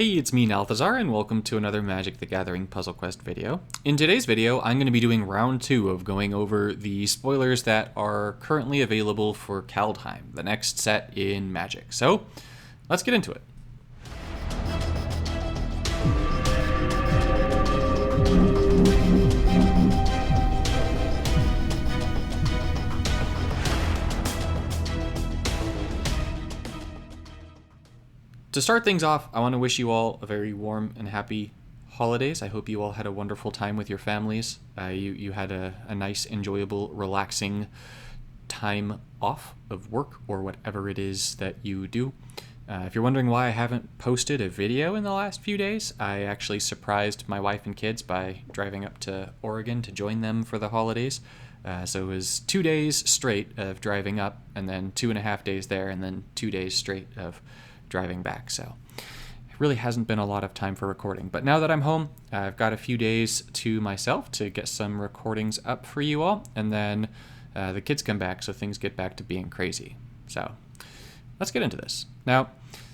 Hey, it's me, Nalthazar, and welcome to another Magic the Gathering Puzzle Quest video. In today's video, I'm going to be doing round 2 of going over the spoilers that are currently available for Kaldheim, the next set in Magic. So, let's get into it. To start things off, I want to wish you all a very warm and happy holidays. I hope you all had a wonderful time with your families. You had a nice, enjoyable, relaxing time off of work or whatever it is that you do. If you're wondering why I haven't posted a video in the last few days, I actually surprised my wife and kids by driving up to Oregon to join them for the holidays. So it was 2 days straight of driving up, and then 2.5 days there, and then 2 days straight of driving back. So it really hasn't been a lot of time for recording. But now that I'm home, I've got a few days to myself to get some recordings up for you all, and then the kids come back, so things get back to being crazy. So let's get into this. Now,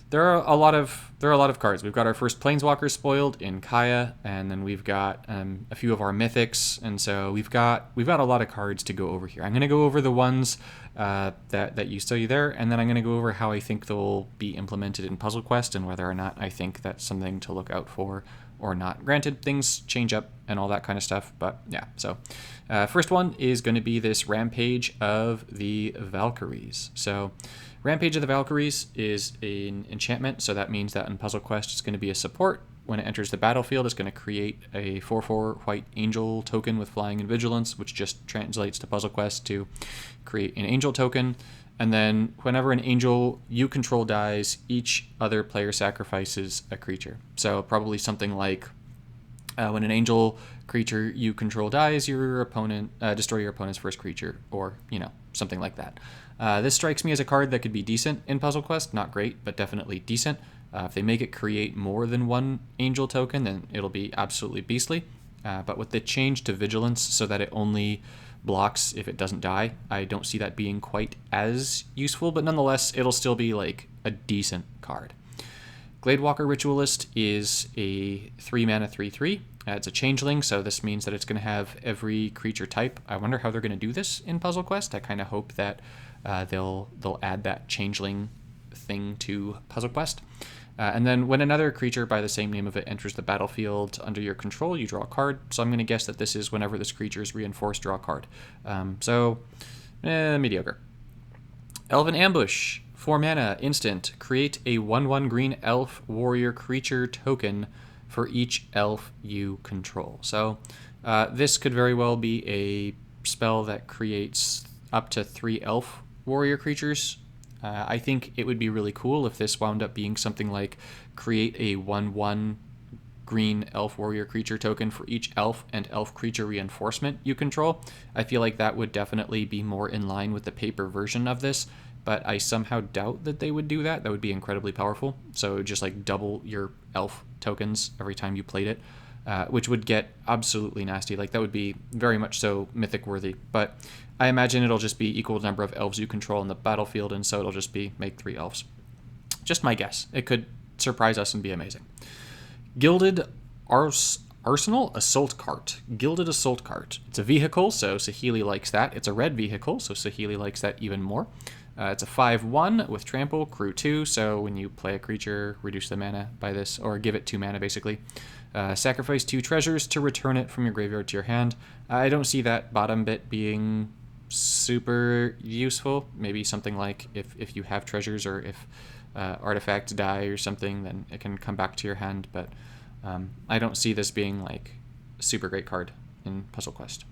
there are a lot of cards. We've got our first Planeswalker spoiled in Kaya, and then we've got a few of our Mythics, and so we've got a lot of cards to go over here. I'm going to go over the ones that you see there, and then I'm going to go over how I think they'll be implemented in Puzzle Quest and whether or not I think that's something to look out for or not. Granted, things change up and all that kind of stuff, but yeah. So first one is going to be this Rampage of the Valkyries. So Rampage of the Valkyries is an enchantment, so that means that in Puzzle Quest it's going to be a support. When it enters the battlefield, it's going to create a 4/4 white angel token with flying and vigilance, which just translates to Puzzle Quest to create an angel token. And then whenever an angel you control dies, each other player sacrifices a creature. So probably something like when an angel creature you control dies, your opponent destroy your opponent's first creature, or something like that. This strikes me as a card that could be decent in Puzzle Quest. Not great, but definitely decent. If they make it create more than one angel token, then it'll be absolutely beastly. But with the change to vigilance so that it only blocks if it doesn't die, I don't see that being quite as useful, but nonetheless, it'll still be like a decent card. Gladewalker Ritualist is a 3-mana 3/3. It's a changeling, so this means that it's going to have every creature type. I wonder how they're going to do this in Puzzle Quest. I kind of hope that they'll add that changeling thing to Puzzle Quest. And then when another creature by the same name of it enters the battlefield under your control, you draw a card. So I'm going to guess that this is whenever this creature is reinforced, draw a card. Mediocre. Elven Ambush, 4 mana, instant. Create a 1/1 green elf warrior creature token for each elf you control. So this could very well be a spell that creates up to 3 elf warrior creatures. I think it would be really cool if this wound up being something like create a 1/1 green elf warrior creature token for each elf and elf creature reinforcement you control. I feel like that would definitely be more in line with the paper version of this, but I somehow doubt that they would do that. That would be incredibly powerful. So just like double your elf tokens every time you played it, which would get absolutely nasty. Like that would be very much so Mythic worthy. But I imagine it'll just be equal number of elves you control in the battlefield, and so it'll just be make 3 elves. Just my guess. It could surprise us and be amazing. Gilded Arsenal Assault Cart. Gilded Assault Cart. It's a vehicle, so Saheeli likes that. It's a red vehicle, so Saheeli likes that even more. It's a 5/1 with trample, crew 2, so when you play a creature, reduce the mana by this, or give it 2 mana basically. Sacrifice 2 treasures to return it from your graveyard to your hand. I don't see that bottom bit being super useful. Maybe something like if you have treasures, or if artifacts die or something, then it can come back to your hand, but I don't see this being like a super great card in Puzzle Quest.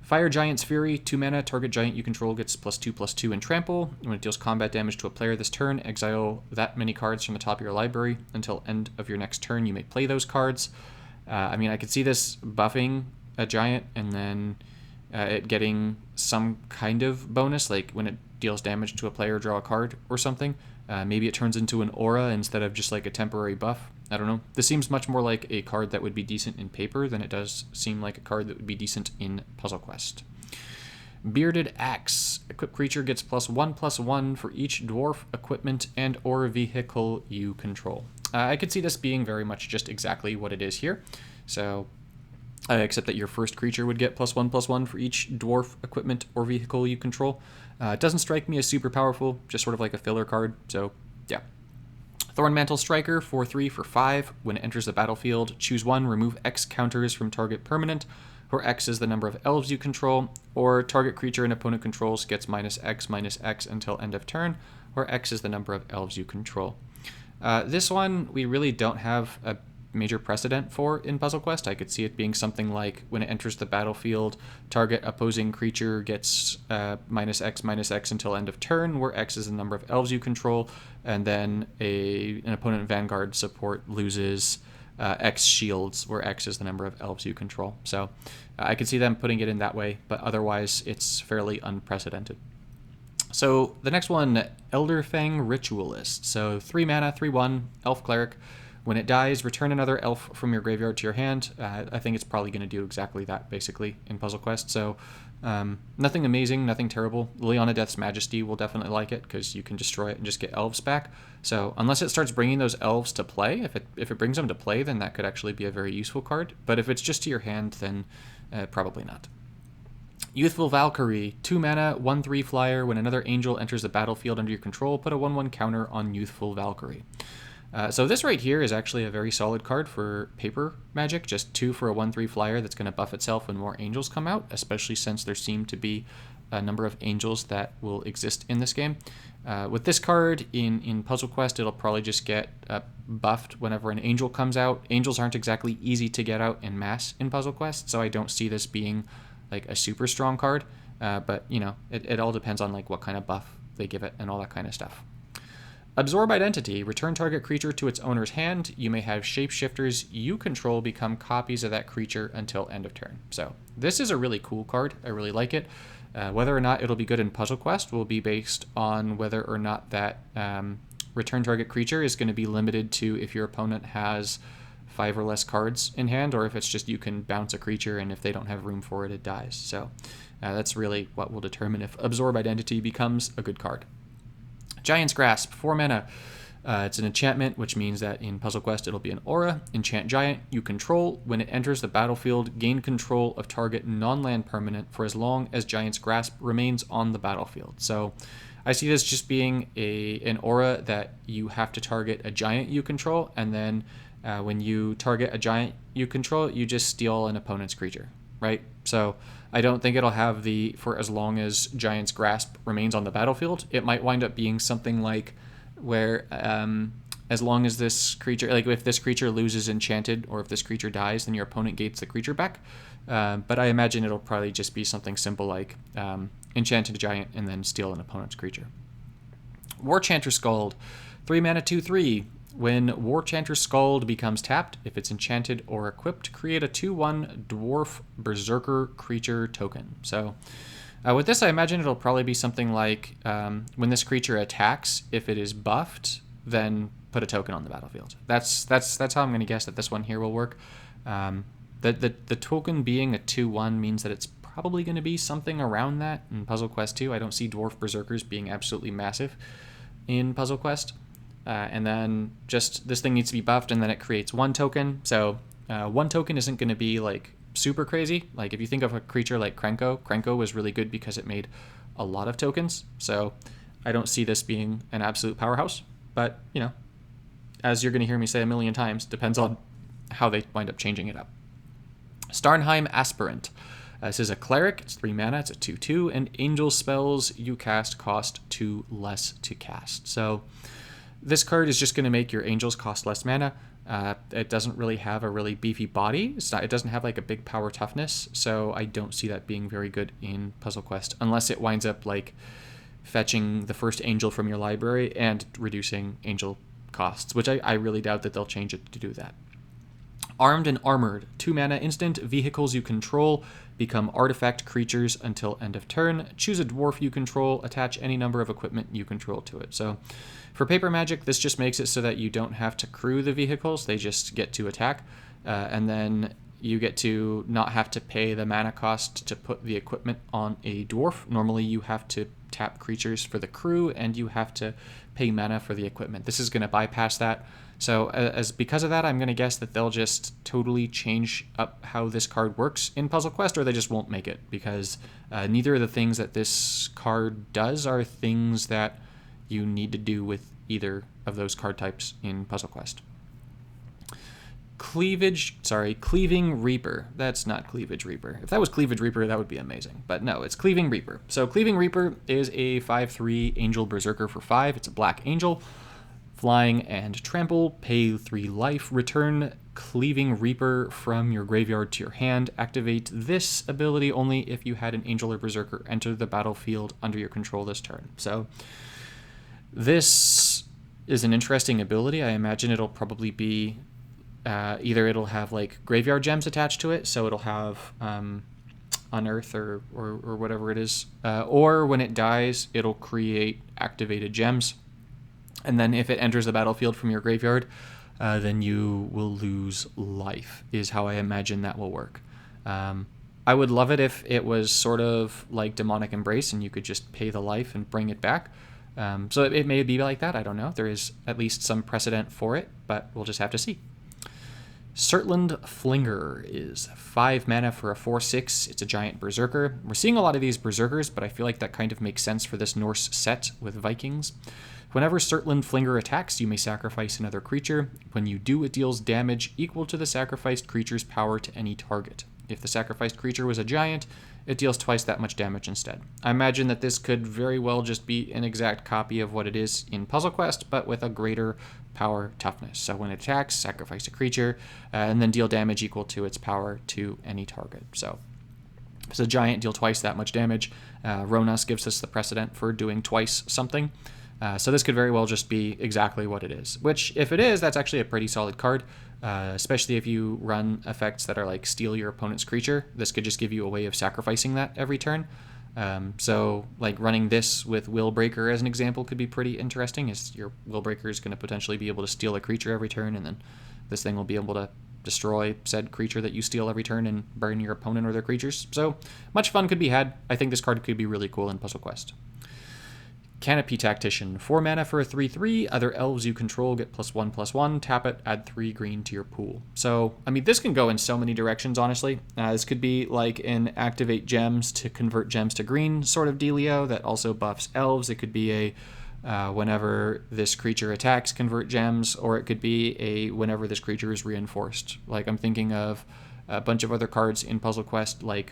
Fire Giant's Fury, 2 mana, target giant you control gets +2/+2 in trample. When it deals combat damage to a player this turn, exile that many cards from the top of your library. Until end of your next turn, you may play those cards. I could see this buffing a giant and then it getting some kind of bonus, like when it deals damage to a player, draw a card or something. Maybe it turns into an aura instead of just like a temporary buff. I don't know. This seems much more like a card that would be decent in paper than it does seem like a card that would be decent in Puzzle Quest. Bearded Axe. Equipped creature gets +1/+1 for each dwarf, equipment, and or vehicle you control. I could see this being very much just exactly what it is here. So, except that your first creature would get +1/+1 for each dwarf, equipment, or vehicle you control. It doesn't strike me as super powerful, just sort of like a filler card. So, yeah. Thornmantle Striker, 4/3 for 5. When it enters the battlefield, choose 1, remove X counters from target permanent, where X is the number of elves you control, or target creature an opponent controls gets -X until end of turn, where X is the number of elves you control. This one, we really don't have a major precedent for in Puzzle Quest. I could see it being something like when it enters the battlefield, target opposing creature gets -X until end of turn, where X is the number of elves you control, and then an opponent Vanguard support loses X shields, where X is the number of elves you control. So I could see them putting it in that way, but otherwise it's fairly unprecedented. So the next one, Elderfang Ritualist. So 3 mana, 3/1, Elf Cleric. When it dies, return another elf from your graveyard to your hand. I think it's probably going to do exactly that, basically, in Puzzle Quest. So nothing amazing, nothing terrible. Liliana Death's Majesty will definitely like it, because you can destroy it and just get elves back. So unless it starts bringing those elves to play, if it brings them to play, then that could actually be a very useful card. But if it's just to your hand, then probably not. Youthful Valkyrie, 2 mana, 1/3 flyer. When another angel enters the battlefield under your control, put a 1/1 counter on Youthful Valkyrie. So this right here is actually a very solid card for paper Magic, just 2 for a 1/3 flyer that's going to buff itself when more angels come out, especially since there seem to be a number of angels that will exist in this game. With this card in Puzzle Quest, it'll probably just get buffed whenever an angel comes out. Angels aren't exactly easy to get out in mass in Puzzle Quest, so I don't see this being like a super strong card, but you know, it all depends on like what kind of buff they give it and all that kind of stuff. Absorb Identity, return target creature to its owner's hand. You may have shapeshifters you control become copies of that creature until end of turn. So this is a really cool card. I really like it. Whether or not it'll be good in Puzzle Quest will be based on whether or not that return target creature is going to be limited to if your opponent has 5 or less cards in hand, or if it's just you can bounce a creature and if they don't have room for it, it dies. So that's really what will determine if Absorb Identity becomes a good card. Giant's Grasp, 4 mana. It's an enchantment, which means that in Puzzle Quest it'll be an aura. Enchant Giant you control. When it enters the battlefield, gain control of target non-land permanent for as long as Giant's Grasp remains on the battlefield. So I see this just being an aura that you have to target a giant you control, and then when you target a giant you control, you just steal an opponent's creature, right? So I don't think it'll have the for as long as Giant's Grasp remains on the battlefield. It might wind up being something like where as long as this creature, like if this creature loses enchanted or if this creature dies, then your opponent gains the creature back. But I imagine it'll probably just be something simple like enchanted giant and then steal an opponent's creature. Warchanter Scald, 3 mana, 2/3. When Warchanter Scald becomes tapped, if it's enchanted or equipped, create a 2/1 Dwarf Berserker creature token. So with this, I imagine it'll probably be something like when this creature attacks, if it is buffed, then put a token on the battlefield. That's how I'm going to guess that this one here will work. The token being a 2/1 means that it's probably going to be something around that in Puzzle Quest 2. I don't see Dwarf Berserkers being absolutely massive in Puzzle Quest. And then just this thing needs to be buffed, and then it creates 1 token. So 1 token isn't going to be like super crazy. Like if you think of a creature like Krenko was really good because it made a lot of tokens. So I don't see this being an absolute powerhouse. But, you know, as you're going to hear me say a million times, depends on how they wind up changing it up. Starnheim Aspirant. This is a cleric. It's 3 mana. It's a 2/2. And angel spells you cast cost 2 less to cast. So this card is just going to make your angels cost less mana. It doesn't really have a really beefy body. It doesn't have like a big power toughness, so I don't see that being very good in Puzzle Quest, unless it winds up like fetching the first angel from your library and reducing angel costs, which I really doubt that they'll change it to do that. Armed and Armored, 2 mana instant. Vehicles you control become artifact creatures until end of turn. Choose a dwarf you control. Attach any number of equipment you control to it. So for paper Magic, this just makes it so that you don't have to crew the vehicles. They just get to attack. And then you get to not have to pay the mana cost to put the equipment on a dwarf. Normally you have to tap creatures for the crew, and you have to pay mana for the equipment. This is going to bypass that. So as because of that, I'm going to guess that they'll just totally change up how this card works in Puzzle Quest, or they just won't make it, because neither of the things that this card does are things that you need to do with either of those card types in Puzzle Quest. Cleaving Reaper. That's not Cleavage Reaper. If that was Cleavage Reaper, that would be amazing. But no, it's Cleaving Reaper. So Cleaving Reaper is a 5/3 Angel Berserker for 5. It's a black angel. Flying and trample, pay 3 life, return Cleaving Reaper from your graveyard to your hand. Activate this ability only if you had an Angel or Berserker enter the battlefield under your control this turn. So this is an interesting ability. I imagine it'll probably be either it'll have like graveyard gems attached to it, so it'll have Unearth or whatever it is, or when it dies, it'll create activated gems. And then if it enters the battlefield from your graveyard, then you will lose life, is how I imagine that will work. I would love it if it was sort of like Demonic Embrace and you could just pay the life and bring it back. So it may be like that. I don't know. There is at least some precedent for it, but we'll just have to see. Surtland Flinger is 5 mana for a 4/6. It's a giant berserker. We're seeing a lot of these berserkers, but I feel like that kind of makes sense for this Norse set with Vikings. Whenever Surtland Flinger attacks, you may sacrifice another creature. When you do, it deals damage equal to the sacrificed creature's power to any target. If the sacrificed creature was a giant, it deals twice that much damage instead. I imagine that this could very well just be an exact copy of what it is in Puzzle Quest, but with a greater power toughness. So when it attacks, sacrifice a creature, and then deal damage equal to its power to any target. So if it's a giant, deal twice that much damage. Ronas gives us the precedent for doing twice something. So this could very well just be exactly what it is, which if it is, that's actually a pretty solid card, especially if you run effects that are like steal your opponent's creature. This could just give you a way of sacrificing that every turn. So like running this with Willbreaker as an example could be pretty interesting, as your Willbreaker is going to potentially be able to steal a creature every turn, and then this thing will be able to destroy said creature that you steal every turn and burn your opponent or their creatures. So much fun could be had. I think this card could be really cool in Puzzle Quest. Canopy Tactician, 4 mana for a 3/3. Other elves you control get +1/+1. Tap it, add 3 green to your pool. So, I mean, this can go in so many directions, honestly. This could be like an activate gems to convert gems to green sort of dealio that also buffs elves. It could be a whenever this creature attacks, convert gems, or it could be a whenever this creature is reinforced. Like, I'm thinking of a bunch of other cards in Puzzle Quest, like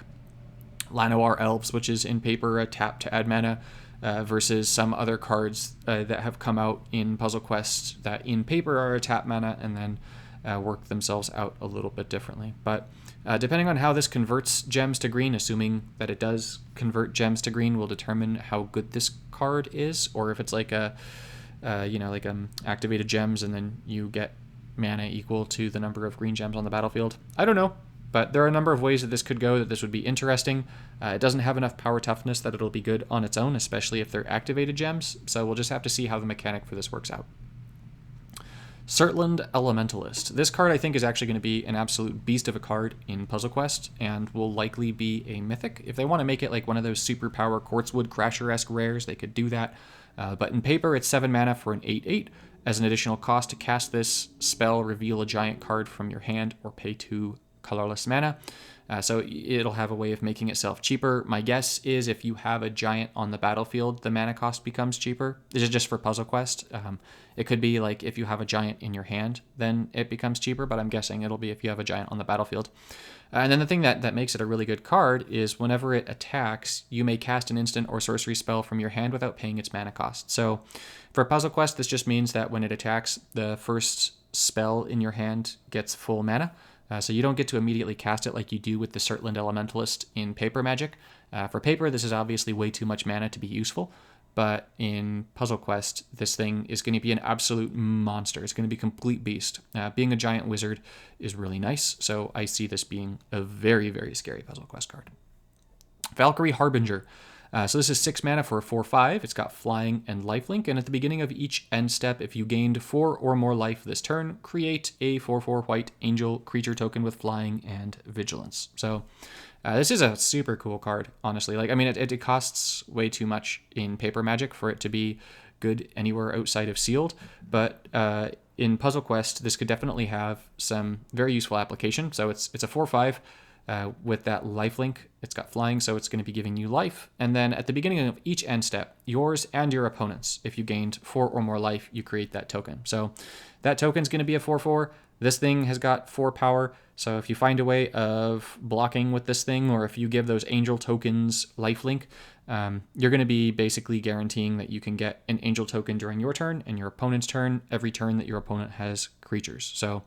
Llanowar Elves, which is in paper a tap to add mana, versus some other cards that have come out in Puzzle Quest that in paper are a tap mana and then work themselves out a little bit differently. But depending on how this converts gems to green, assuming that it does convert gems to green, will determine how good this card is, or if it's like activated gems and then you get mana equal to the number of green gems on the battlefield. I don't know. But there are a number of ways that this could go that this would be interesting. It doesn't have enough power toughness that it'll be good on its own, especially if they're activated gems. So we'll just have to see how the mechanic for this works out. Surtland Elementalist. This card I think is actually going to be an absolute beast of a card in Puzzle Quest and will likely be a Mythic. If they want to make it like one of those superpower Quartzwood Crasher-esque rares, they could do that. But in paper, it's 7 mana for an 8/8. As an additional cost to cast this spell, reveal a giant card from your hand or pay 2 colorless mana. So it'll have a way of making itself cheaper. My guess is if you have a giant on the battlefield, the mana cost becomes cheaper. This is just for Puzzle Quest. It could be like if you have a giant in your hand, then it becomes cheaper, but I'm guessing it'll be if you have a giant on the battlefield. And then the thing that makes it a really good card is whenever it attacks, you may cast an instant or sorcery spell from your hand without paying its mana cost. So for Puzzle Quest, this just means that when it attacks, the first spell in your hand gets full mana. So you don't get to immediately cast it like you do with the Surtland Elementalist in Paper Magic. For paper, this is obviously way too much mana to be useful, but in Puzzle Quest, this thing is going to be an absolute monster. It's going to be a complete beast. Being a giant wizard is really nice, so I see this being a very, very scary Puzzle Quest card. Valkyrie Harbinger. So this is 6 mana for a 4/5. It's got flying and lifelink, and at the beginning of each end step, if you gained 4 or more life this turn, create a 4/4 white angel creature token with flying and vigilance. So this is a super cool card, honestly. Like, I mean, it costs way too much in Paper Magic for it to be good anywhere outside of sealed, but in Puzzle Quest, this could definitely have some very useful application. So it's a 4/5 with that lifelink. It's got flying, so it's going to be giving you life. And then at the beginning of each end step, yours and your opponent's, if you gained 4 or more life, you create that token. So that token's going to be a 4/4. This thing has got 4 power. So if you find a way of blocking with this thing, or if you give those angel tokens lifelink, you're going to be basically guaranteeing that you can get an angel token during your turn and your opponent's turn every turn that your opponent has creatures. So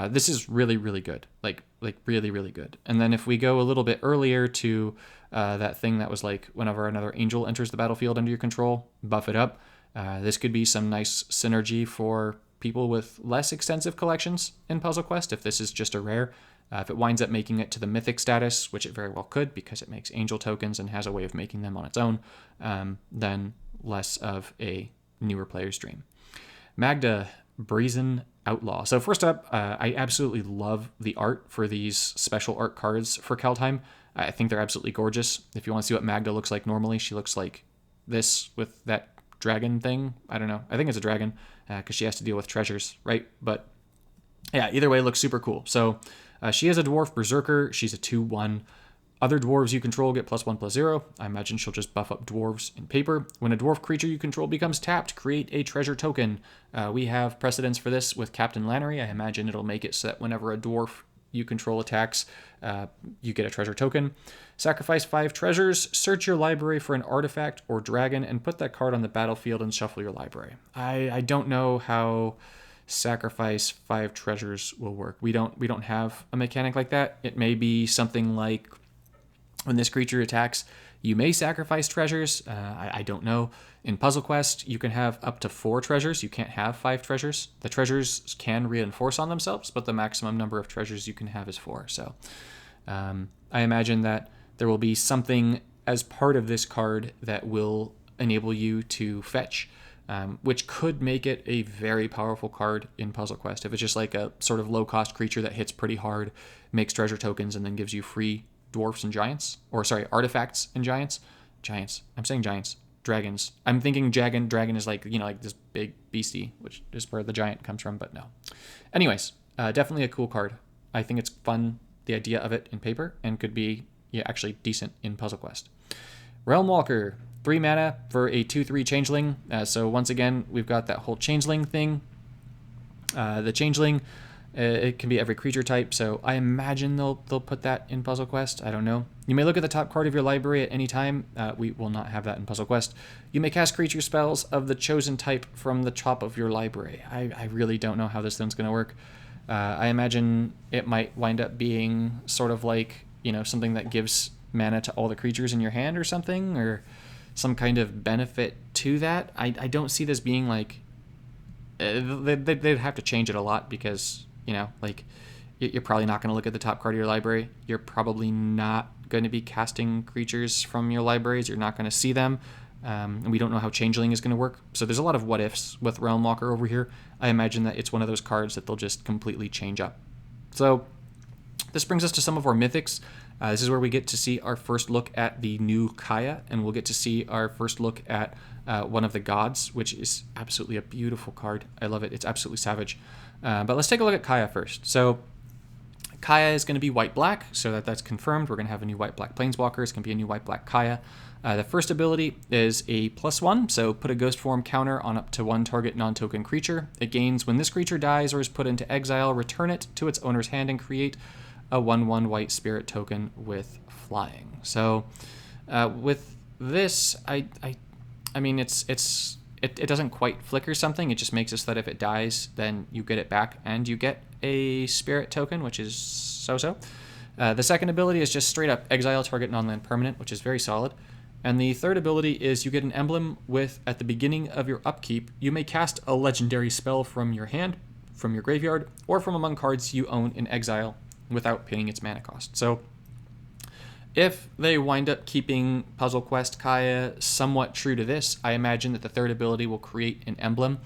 this is really, really good, like really, really good. And then if we go a little bit earlier to that thing that was like whenever another angel enters the battlefield under your control, buff it up. This could be some nice synergy for people with less extensive collections in Puzzle Quest. If this is just a rare, if it winds up making it to the Mythic status, which it very well could because it makes angel tokens and has a way of making them on its own, then less of a newer player's dream. Magda, Brazen Outlaw. So first up, I absolutely love the art for these special art cards for Kaldheim. I think they're absolutely gorgeous. If you want to see what Magda looks like normally, she looks like this with that dragon thing. I don't know. I think it's a dragon because she has to deal with treasures, right? But yeah, either way, it looks super cool. So she is a dwarf berserker. She's a 2/1. Other dwarves you control get +1/+0. I imagine she'll just buff up dwarves in paper. When a dwarf creature you control becomes tapped, create a treasure token. We have precedence for this with Captain Lannery. I imagine it'll make it so that whenever a dwarf you control attacks, you get a treasure token. Sacrifice 5 treasures, search your library for an artifact or dragon, and put that card on the battlefield and shuffle your library. I don't know how sacrifice 5 treasures will work. We don't have a mechanic like that. It may be something like when this creature attacks, you may sacrifice treasures. I don't know. In Puzzle Quest, you can have up to 4 treasures. You can't have 5 treasures. The treasures can reinforce on themselves, but the maximum number of treasures you can have is 4. So I imagine that there will be something as part of this card that will enable you to fetch, which could make it a very powerful card in Puzzle Quest. If it's just like a sort of low-cost creature that hits pretty hard, makes treasure tokens, and then gives you free dwarfs and giants, or sorry, artifacts and giants. I'm saying giants. Dragons. I'm thinking dragon is like, like this big beastie, which is where the giant comes from, but no. Anyways, definitely a cool card. I think it's fun, the idea of it in paper, and could be actually decent in Puzzle Quest. Realm Walker, 3 mana for a 2/3 changeling. So once again, we've got that whole changeling thing. The changeling, it can be every creature type, so I imagine they'll put that in Puzzle Quest. I don't know. You may look at the top card of your library at any time. We will not have that in Puzzle Quest. You may cast creature spells of the chosen type from the top of your library. I really don't know how this thing's going to work. I imagine it might wind up being sort of like, something that gives mana to all the creatures in your hand or something, or some kind of benefit to that. I don't see this being like... They'd have to change it a lot because... you're probably not going to look at the top card of your library. You're probably not going to be casting creatures from your libraries. You're not going to see them. And we don't know how Changeling is going to work. So there's a lot of what ifs with Realm Walker over here. I imagine that it's one of those cards that they'll just completely change up. So this brings us to some of our mythics. This is where we get to see our first look at the new Kaya, and we'll get to see our first look at one of the gods, which is absolutely a beautiful card. I love it. It's absolutely savage. But let's take a look at Kaya first. So Kaya is going to be white-black, so that's confirmed. We're going to have a new white-black Planeswalker. It's going to be a new white-black Kaya. The first ability is a +1, so put a ghost form counter on up to 1 target non-token creature. It gains when this creature dies or is put into exile, return it to its owner's hand and create a 1/1 white spirit token with flying. So with this, I mean, it doesn't quite flicker something. It just makes it so that if it dies, then you get it back and you get a spirit token, which is so-so. The second ability is just straight up exile target non-land permanent, which is very solid. And the third ability is you get an emblem with, at the beginning of your upkeep, you may cast a legendary spell from your hand, from your graveyard, or from among cards you own in exile without paying its mana cost. So if they wind up keeping Puzzle Quest Kaya somewhat true to this, I imagine that the third ability will create an emblem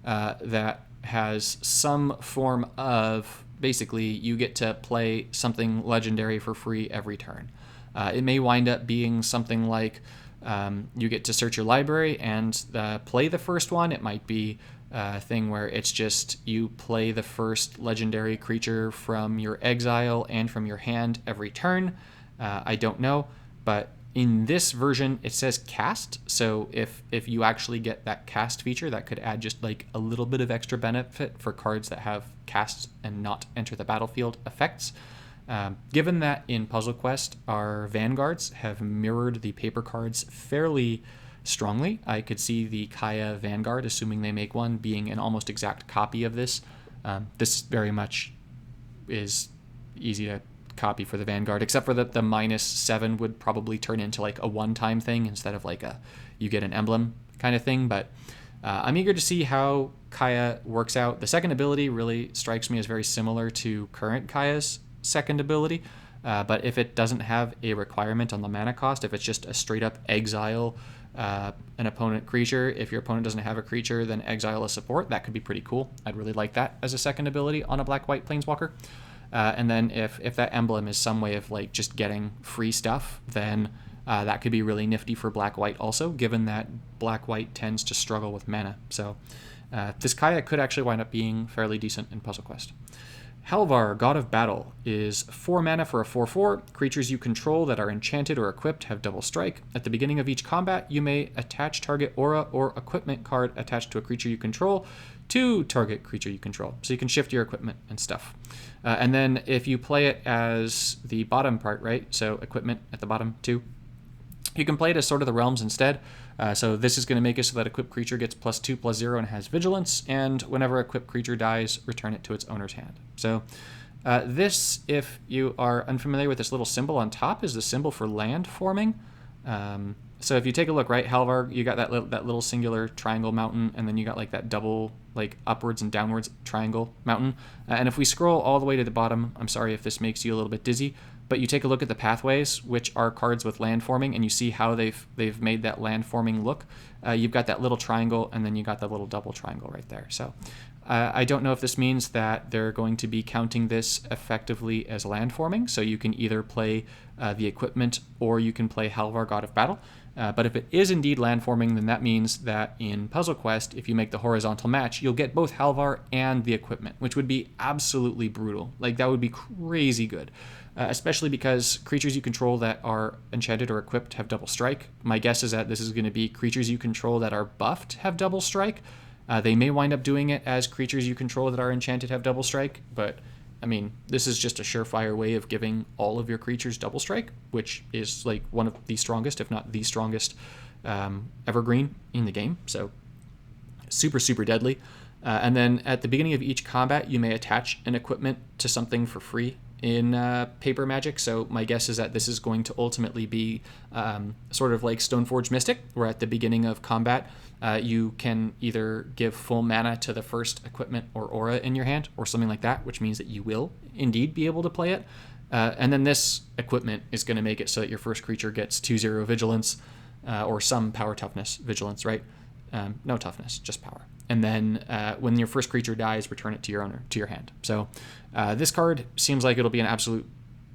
that has some form of, basically, you get to play something legendary for free every turn. It may wind up being something like you get to search your library and play the first one. It might be thing where it's just you play the first legendary creature from your exile and from your hand every turn. I don't know, but in this version it says cast, so if you actually get that cast feature, that could add just like a little bit of extra benefit for cards that have cast and not enter the battlefield effects. Given that in Puzzle Quest our vanguards have mirrored the paper cards fairly strongly, I could see the Kaya Vanguard, assuming they make one, being an almost exact copy of this. This very much is easy to copy for the Vanguard, except for that the -7 would probably turn into like a one-time thing instead of like a you get an emblem kind of thing. But I'm eager to see how Kaya works out. The second ability really strikes me as very similar to current Kaya's second ability, but if it doesn't have a requirement on the mana cost, if it's just a straight up exile an opponent creature, if your opponent doesn't have a creature, then exile a support, that could be pretty cool. I'd really like that as a second ability on a black-white planeswalker. And then if that emblem is some way of like just getting free stuff, then that could be really nifty for black-white also, given that black-white tends to struggle with mana. So this Kaya could actually wind up being fairly decent in Puzzle Quest. Halvar, God of Battle, is 4 mana for a 4/4. Creatures you control that are enchanted or equipped have double strike. At the beginning of each combat, you may attach target aura or equipment card attached to a creature you control to target creature you control. So you can shift your equipment and stuff. And then if you play it as the bottom part, right? So equipment at the bottom too. You can play it as Sword of the Realms instead. So this is going to make it so that equipped creature gets +2/+0 and has vigilance, and whenever equipped creature dies, return it to its owner's hand. So this, if you are unfamiliar with this little symbol on top, is the symbol for land forming. So if you take a look, right, Halvar, you got that little singular triangle mountain, and then you got like that double, like upwards and downwards triangle mountain. And if we scroll all the way to the bottom, I'm sorry if this makes you a little bit dizzy, but you take a look at the pathways, which are cards with land forming, and you see how they've made that land forming look. You've got that little triangle, and then you got that little double triangle right there. So I don't know if this means that they're going to be counting this effectively as land forming, so you can either play the equipment or you can play Halvar, God of Battle. But if it is indeed land forming, then that means that in Puzzle Quest, if you make the horizontal match, you'll get both Halvar and the equipment, which would be absolutely brutal. Like, that would be crazy good. Especially because creatures you control that are enchanted or equipped have double strike. My guess is that this is going to be creatures you control that are buffed have double strike. They may wind up doing it as creatures you control that are enchanted have double strike, but I mean, this is just a surefire way of giving all of your creatures double strike, which is like one of the strongest, if not the strongest, evergreen in the game. So super, super deadly. And then at the beginning of each combat, you may attach an equipment to something for free in Paper Magic. So my guess is that this is going to ultimately be sort of like Stoneforge Mystic, where at the beginning of combat, you can either give full mana to the first equipment or aura in your hand, or something like that, which means that you will indeed be able to play it. And then this equipment is going to make it so that your first creature gets 2/0 vigilance, or some power toughness vigilance, right? No toughness, just power. And then when your first creature dies, return it to your owner, to your hand. So this card seems like it'll be an absolute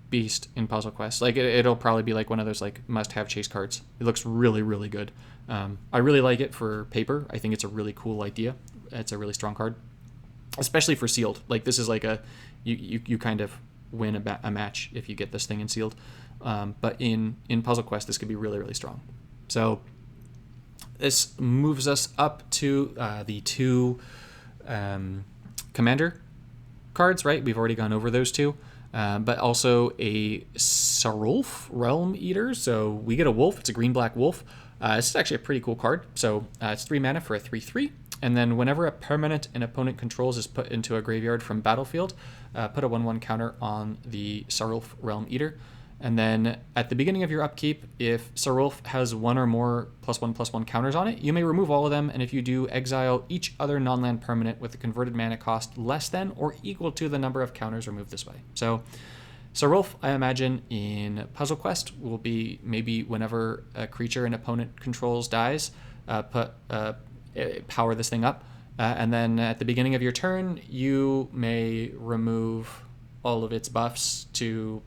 beast in Puzzle Quest. Like it'll probably be like one of those like must-have chase cards. It looks really, really good. I really like it for paper. I think it's a really cool idea. It's a really strong card, especially for sealed. Like this is like a you kind of win a match if you get this thing in sealed. But in Puzzle Quest, this could be really, really strong. So this moves us up to the two commander cards, right? We've already gone over those two. But also a Sarulf, Realm Eater. So we get a wolf. It's a green-black wolf. This is actually a pretty cool card. So it's 3 mana for a 3/3. And then whenever a permanent an opponent controls is put into a graveyard from battlefield, put a 1/1 counter on the Sarulf, Realm Eater. And then at the beginning of your upkeep, if Sarulf has 1 or more +1/+1 counters on it, you may remove all of them, and if you do, exile each other non-land permanent with a converted mana cost less than or equal to the number of counters removed this way. So Sarulf, I imagine, in Puzzle Quest will be maybe whenever a creature an opponent controls dies, power this thing up, and then at the beginning of your turn, you may remove all of its buffs to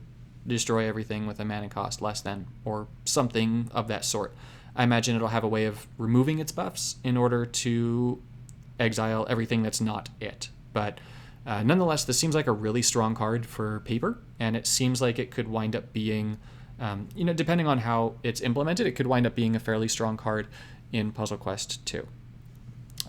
destroy everything with a mana cost less than, or something of that sort. I imagine it'll have a way of removing its buffs in order to exile everything that's not it. But nonetheless, this seems like a really strong card for paper, and it seems like it could wind up being, depending on how it's implemented, it could wind up being a fairly strong card in Puzzle Quest 2.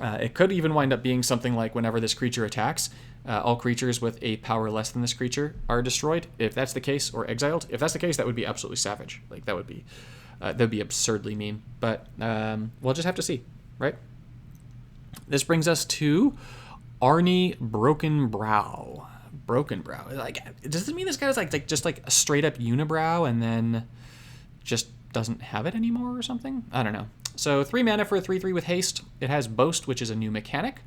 It could even wind up being something like whenever this creature attacks, all creatures with a power less than this creature are destroyed. If that's the case, or exiled. If that's the case, that would be absolutely savage. Like that'd be absurdly mean. But we'll just have to see, right? This brings us to Arnie Broken Brow. Broken Brow. Like, does it mean this guy's like just like a straight up unibrow and then just doesn't have it anymore or something? I don't know. So 3 mana for a 3/3 with haste. It has Boast, which is a new mechanic.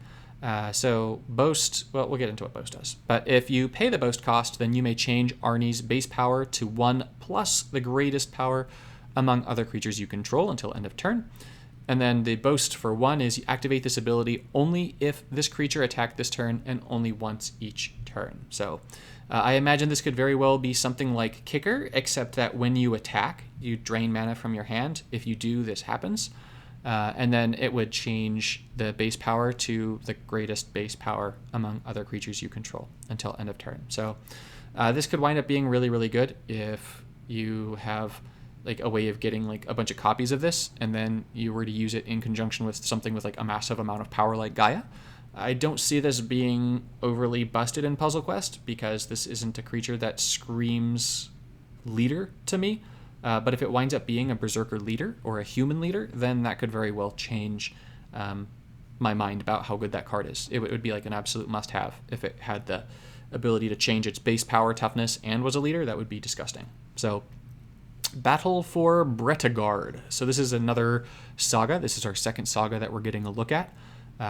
So Boast, well, we'll get into what Boast does. But if you pay the Boast cost, then you may change Arnie's base power to 1 plus the greatest power among other creatures you control until end of turn. And then the Boast for 1 is you activate this ability only if this creature attacked this turn and only once each turn. So I imagine this could very well be something like Kicker, except that when you attack, you drain mana from your hand. If you do, this happens. And then it would change the base power to the greatest base power among other creatures you control until end of turn. So this could wind up being really, really good if you have like a way of getting like a bunch of copies of this, and then you were to use it in conjunction with something with like a massive amount of power like Gaia. I don't see this being overly busted in Puzzle Quest because this isn't a creature that screams leader to me. But if it winds up being a Berserker leader or a human leader, then that could very well change my mind about how good that card is. It would be like an absolute must-have if it had the ability to change its base power toughness and was a leader. That would be disgusting. So Battle for Bretagard. So this is another saga. This is our second saga that we're getting a look at.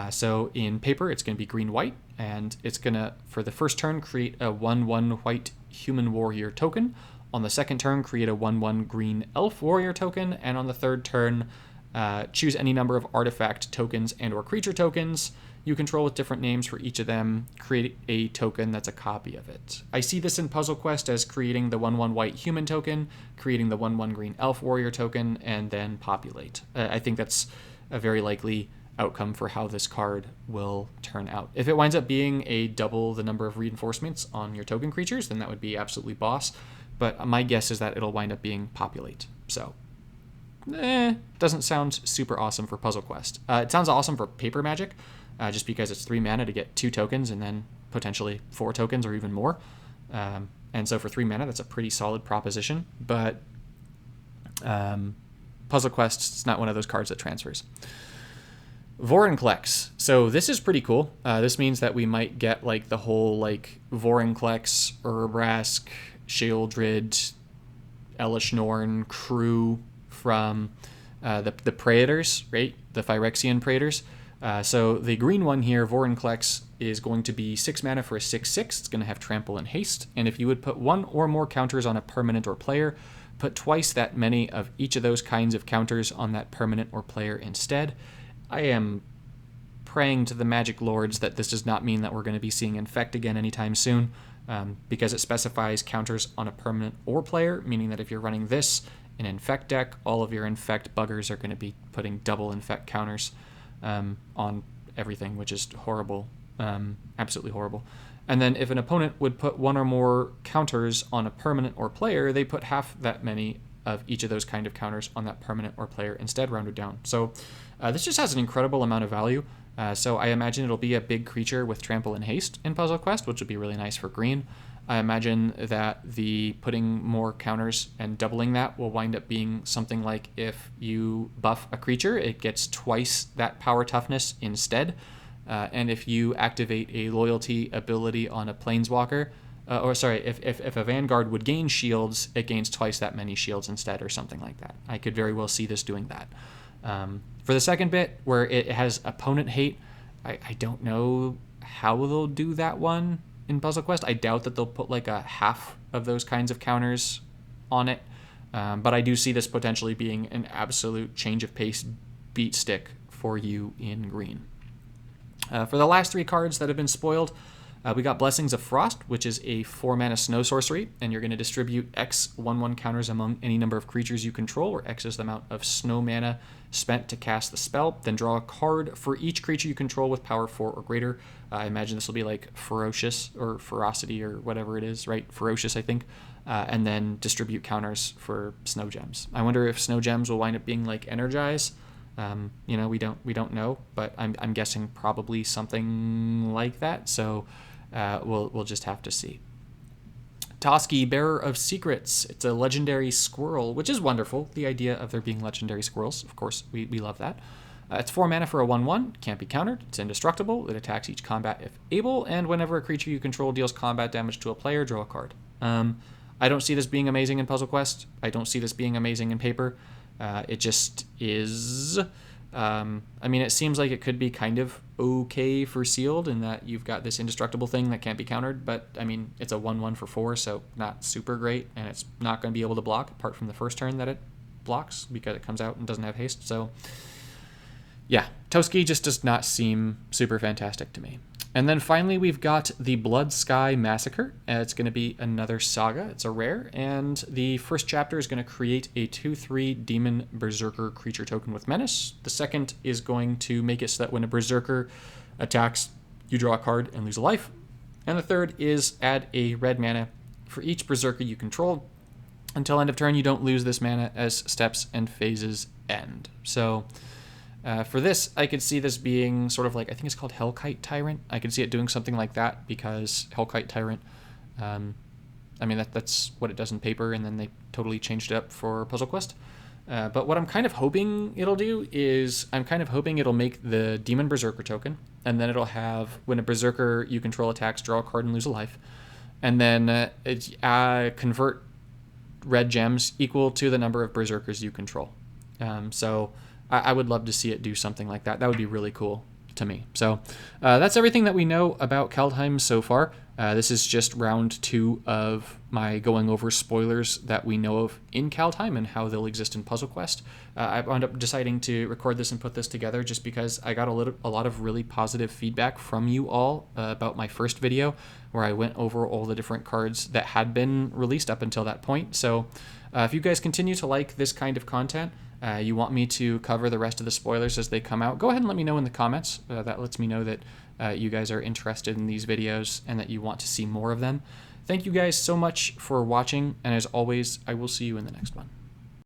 So in paper, it's going to be green-white, and it's going to, for the first turn, create a 1/1 white human warrior token. On the second turn, create a 1/1 green elf warrior token, and on the third turn, choose any number of artifact tokens and or creature tokens you control with different names for each of them. Create a token that's a copy of it. I see this in Puzzle Quest as creating the 1/1 white human token, creating the 1/1 green elf warrior token, and then populate. I think that's a very likely outcome for how this card will turn out. If it winds up being a double the number of reinforcements on your token creatures, then that would be absolutely boss. But my guess is that it'll wind up being populate. So, doesn't sound super awesome for Puzzle Quest. It sounds awesome for paper Magic, just because it's 3 mana to get 2 tokens and then potentially 4 tokens or even more. And so for 3 mana, that's a pretty solid proposition. But Puzzle Quest, it's not one of those cards that transfers. Vorinclex. So this is pretty cool. This means that we might get like the whole like Vorinclex, Urbrask, Sheoldred, Elishnorn crew from the Praetors, right? The Phyrexian Praetors. So the green one here, Vorinclex, is going to be 6 mana for a 6/6. It's going to have Trample and Haste. And if you would put 1 or more counters on a permanent or player, put twice that many of each of those kinds of counters on that permanent or player instead. I am praying to the Magic Lords that this does not mean that we're going to be seeing Infect again anytime soon, because it specifies counters on a permanent or player, meaning that if you're running this in an Infect deck, all of your Infect buggers are going to be putting double Infect counters on everything, which is horrible, absolutely horrible. And then if an opponent would put 1 or more counters on a permanent or player, they put half that many of each of those kind of counters on that permanent or player instead, rounded down. So this just has an incredible amount of value. So I imagine it'll be a big creature with Trample and Haste in Puzzle Quest, which would be really nice for green. I imagine that the putting more counters and doubling that will wind up being something like if you buff a creature, it gets twice that power toughness instead. And if you activate a loyalty ability on a planeswalker, if a Vanguard would gain shields, it gains twice that many shields instead, or something like that. I could very well see this doing that. For the second bit, where it has opponent hate, I don't know how they'll do that one in Puzzle Quest. I doubt that they'll put like a half of those kinds of counters on it. But I do see this potentially being an absolute change of pace beat stick for you in green. For the last 3 cards that have been spoiled, We got Blessings of Frost, which is a 4-mana snow sorcery, and you're going to distribute X 1/1 counters among any number of creatures you control, where X is the amount of snow mana spent to cast the spell. Then draw a card for each creature you control with power 4 or greater. I imagine this will be like Ferocious or Ferocity or whatever it is, right? Ferocious, I think. And then distribute counters for Snow Gems. I wonder if Snow Gems will wind up being like Energize. We don't know, but I'm guessing probably something like that. So we'll just have to see. Toski, Bearer of Secrets. It's a legendary squirrel, which is wonderful. The idea of there being legendary squirrels, of course, we love that. It's 4 mana for a 1/1. Can't be countered. It's indestructible. It attacks each combat if able, and whenever a creature you control deals combat damage to a player, draw a card. I don't see this being amazing in Puzzle Quest. I don't see this being amazing in Paper. It just is. It seems like it could be kind of okay for Sealed in that you've got this indestructible thing that can't be countered, but it's a 1/1 for 4, so not super great, and it's not going to be able to block apart from the first turn that it blocks because it comes out and doesn't have haste. So yeah, Toski just does not seem super fantastic to me. And then finally, we've got the Blood Sky Massacre. It's going to be another saga. It's a rare, and the first chapter is going to create a 2/3 Demon Berserker creature token with Menace. The second is going to make it so that when a Berserker attacks, you draw a card and lose a life. And the third is add a red mana for each Berserker you control. Until end of turn, you don't lose this mana as steps and phases end. So for this, I could see this being sort of like, I think it's called Hellkite Tyrant. I could see it doing something like that because Hellkite Tyrant, that's what it does in Paper, and then they totally changed it up for Puzzle Quest. But what I'm kind of hoping it'll do is it'll make the Demon Berserker token, and then it'll have, when a Berserker you control attacks, draw a card and lose a life. And then convert red gems equal to the number of Berserkers you control. So I would love to see it do something like that. That would be really cool to me. So that's everything that we know about Kaldheim so far. This is just round 2 of my going over spoilers that we know of in Kaldheim and how they'll exist in Puzzle Quest. I wound up deciding to record this and put this together just because I got a lot of really positive feedback from you all about my first video, where I went over all the different cards that had been released up until that point. So if you guys continue to like this kind of content, you want me to cover the rest of the spoilers as they come out, go ahead and let me know in the comments. That lets me know that you guys are interested in these videos and that you want to see more of them. Thank you guys so much for watching, and as always, I will see you in the next one.